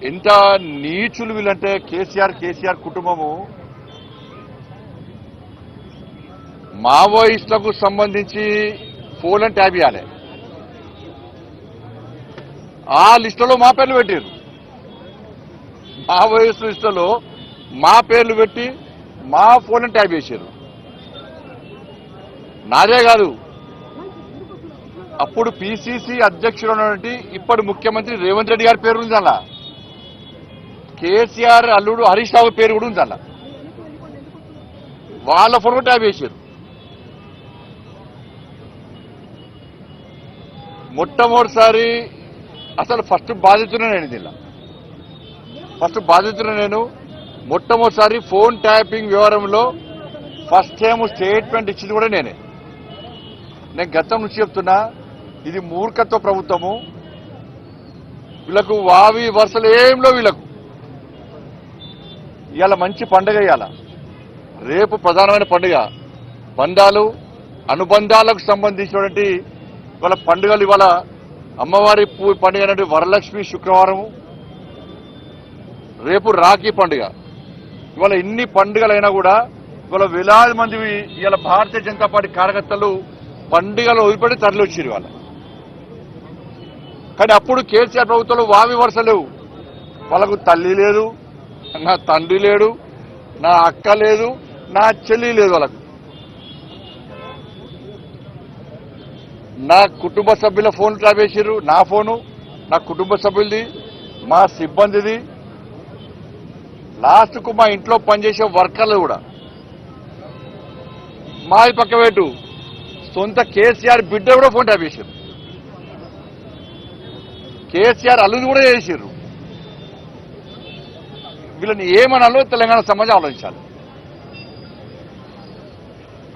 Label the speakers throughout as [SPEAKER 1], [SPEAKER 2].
[SPEAKER 1] ఎంత నీచులు వీళ్ళంటే కేసీఆర్ కుటుంబము మావోయిస్టులకు సంబంధించి ఫోన్ ట్యాబ్ ఇవ్వాలి. ఆ లిస్టులో మా పేర్లు పెట్టారు. మావోయిస్టు లిస్టులో మా పేర్లు పెట్టి మా ఫోన్ ట్యాబ్ చేశారు. నాదే కాదు, అప్పుడు పిసిసి అధ్యక్షుడు ఉన్నటువంటి ఇప్పటి ముఖ్యమంత్రి రేవంత్ రెడ్డి గారి పేరు ఉంది అలా. కేసీఆర్ అల్లుడు హరీష్ రావు పేరు కూడా ఉంది అలా. వాళ్ళ ఫోన్ కూడా ట్యాబ్ చేశారు. మొట్టమొదటిసారి అసలు ఫస్ట్ బాధితున్నా నేను దీనిలో. నేను మొట్టమొదటిసారి ఫోన్ ట్యాపింగ్ వ్యవహారంలో ఫస్ట్ టైం స్టేట్మెంట్ ఇచ్చింది కూడా నేనే. నేను గతం నుంచి చెప్తున్నా, ఇది మూర్ఖత్వ ప్రభుత్వము. వీళ్ళకు వావి వరుసలు ఏంలో వీళ్ళకు. ఇవాళ మంచి పండుగ, ఇవాళ రేపు ప్రధానమైన పండుగ. బంధాలు అనుబంధాలకు సంబంధించినటువంటి వాళ్ళ పండుగలు. ఇవాళ అమ్మవారి పండుగ అనేది వరలక్ష్మి శుక్రవారము, రేపు రాఖీ పండుగ. ఇవాళ ఇన్ని పండుగలైనా కూడా ఇవాళ వేలాది మంది ఇవాళ భారతీయ జనతా పార్టీ కార్యకర్తలు పండుగలు వదిలిపెట్టి తరలి వచ్చారు వాళ్ళ. కానీ అప్పుడు కేసీఆర్ ప్రభుత్వంలో వావి వరుస లేవు. వాళ్ళకు తల్లి లేదు, నా తండ్రి లేడు, నా అక్క లేదు, నా చెల్లి లేదు. వాళ్ళకు నా కుటుంబ సభ్యుల ఫోన్ ట్యాప్ చేసారు. నా ఫోను, నా కుటుంబ సభ్యులది, మా సిబ్బందిది, లాస్ట్కు మా ఇంట్లో పనిచేసే వర్కర్లు కూడా. మాది పక్కవేటు సొంత కేసీఆర్ బిడ్డ కూడా ఫోన్ ట్యాప్ చేశారు. కేసీఆర్ అల్లుని కూడా చేశారు. వీళ్ళని ఏమనాలో తెలంగాణ సమాజం ఆలోచించాలి.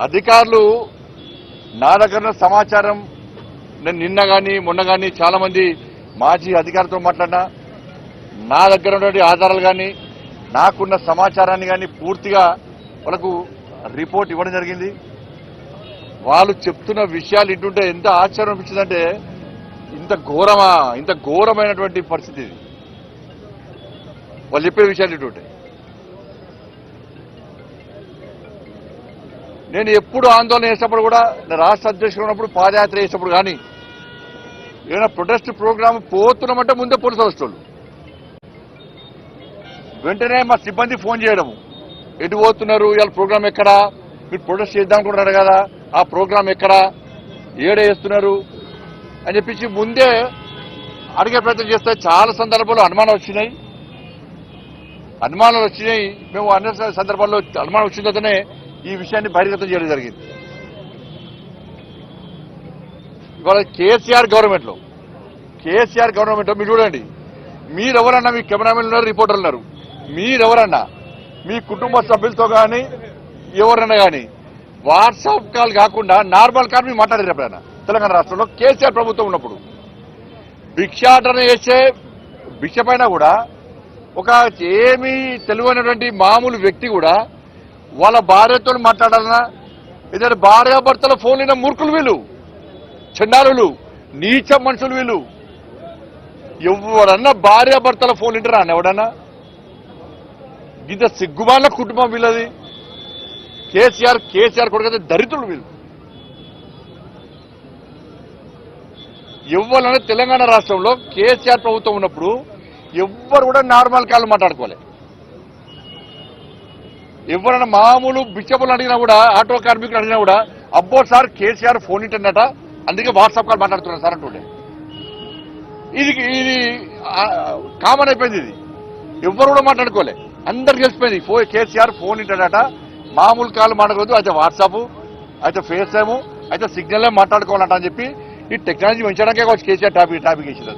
[SPEAKER 1] అధికారులు నా దగ్గర సమాచారం, నేను నిన్న కానీ మొన్న కానీ చాలా మంది మాజీ అధికారులతో మాట్లాడినా, నా దగ్గర ఉన్నటువంటి ఆధారాలు కానీ నాకున్న సమాచారాన్ని కానీ పూర్తిగా వాళ్ళకు రిపోర్ట్ ఇవ్వడం జరిగింది. వాళ్ళు చెప్తున్న విషయాలు ఇంటుంటే ఎంత ఆశ్చర్యం అనిపించిందంటే, ఇంత ఘోరమైనటువంటి పరిస్థితి ఇది. వాళ్ళు చెప్పే విషయాలు ఇంటుంటే నేను ఎప్పుడు ఆందోళన చేసినప్పుడు కూడా, రాష్ట్ర అధ్యక్షుడు ఉన్నప్పుడు పాదయాత్ర చేసినప్పుడు కానీ ఏదైనా ప్రొటెస్ట్ ప్రోగ్రామ్ పోతున్నామంటే ముందే పోలీసు వస్తువులు వెంటనే మా సిబ్బంది ఫోన్ చేయడము, ఎటు పోతున్నారు, ఇవాళ ప్రోగ్రామ్ ఎక్కడా, మీరు ప్రొటెస్ట్ చేద్దాం అనుకుంటున్నారు కదా, ఆ ప్రోగ్రామ్ ఎక్కడా, ఏడే చేస్తున్నారు అని చెప్పించి ముందే అడిగే ప్రయత్నం చేస్తే చాలా సందర్భాల్లో అనుమానాలు వచ్చినాయి. మేము అన్ని సందర్భాల్లో అనుమానం వచ్చిన తర్వాతనే ఈ విషయాన్ని బహిర్గతం చేయడం జరిగింది. ఇవాళ కేసీఆర్ గవర్నమెంట్లో మీరు చూడండి, మీరెవరన్నా, మీ కెమెరామెన్లు ఉన్నారు, రిపోర్టర్లు ఉన్నారు, మీరెవరన్నా మీ కుటుంబ సభ్యులతో కానీ ఎవరన్నా కానీ వాట్సాప్ కాల్ కాకుండా నార్మల్ కాల్ మీరు మాట్లాడారు ఎప్పుడైనా? తెలంగాణ రాష్ట్రంలో కేసీఆర్ ప్రభుత్వం ఉన్నప్పుడు భిక్షాటన చేసే భిక్ష పైన కూడా ఒక ఏమీ తెలియనటువంటి మామూలు వ్యక్తి కూడా వాళ్ళ భార్యతో మాట్లాడాలన్నా, ఏదైనా భార్యాభర్తల ఫోన్ అయిన మూర్ఖులు వీళ్ళు, చండాలులు, నీచ మనుషులు వీళ్ళు. ఎవరన్నా భార్యాభర్తల ఫోన్ వింటారా అని ఎవడన్నా? ఇంత సిగ్గుమాల కుటుంబం వీళ్ళది. కేసీఆర్ కొడుకైతే దరిద్రులు వీళ్ళు. ఎవరన్నా తెలంగాణ రాష్ట్రంలో కేసీఆర్ ప్రభుత్వం ఉన్నప్పుడు ఎవ్వరు కూడా నార్మల్ కాల్ మాట్లాడుకోవాలి. ఎవరైనా మామూలు బిచ్చపులు అడిగినా కూడా, ఆటో కార్మికులు అడిగినా కూడా, అబ్బో సార్ కేసీఆర్ ఫోన్ ఇంటర్నెట్ అందుకే వాట్సాప్ కాల్ మాట్లాడుతున్నారు సార్ అంటుండే. ఇది కామన్ అయిపోయింది. ఇది ఎవ్వరు కూడా మాట్లాడుకోలే, అందరికి తెలిసిపోయింది. కేసీఆర్ ఫోన్ ఇంటర్నెట్, మామూలు కాల్ మాట్లాడకూడదు, అయితే వాట్సాప్, అయితే ఫేస్ టైము, అయితే సిగ్నల్ మాట్లాడుకోవాలంట అని చెప్పి ఈ టెక్నాలజీ పెంచడానికే కావచ్చు కేసీఆర్ టాపిక్ ఇచ్చింది.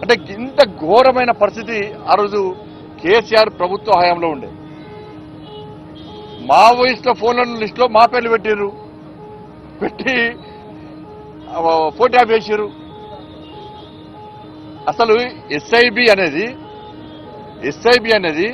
[SPEAKER 1] అంటే ఇంత ఘోరమైన పరిస్థితి ఆ రోజు కేసీఆర్ ప్రభుత్వ హయాంలో ఉండే. మావోయిస్టుల ఫోన్ల లిస్టులో మా పేర్లు పెట్టి ఫోన్ ట్యాప్ చేశారు. అసలు ఎస్ఐబి అనేది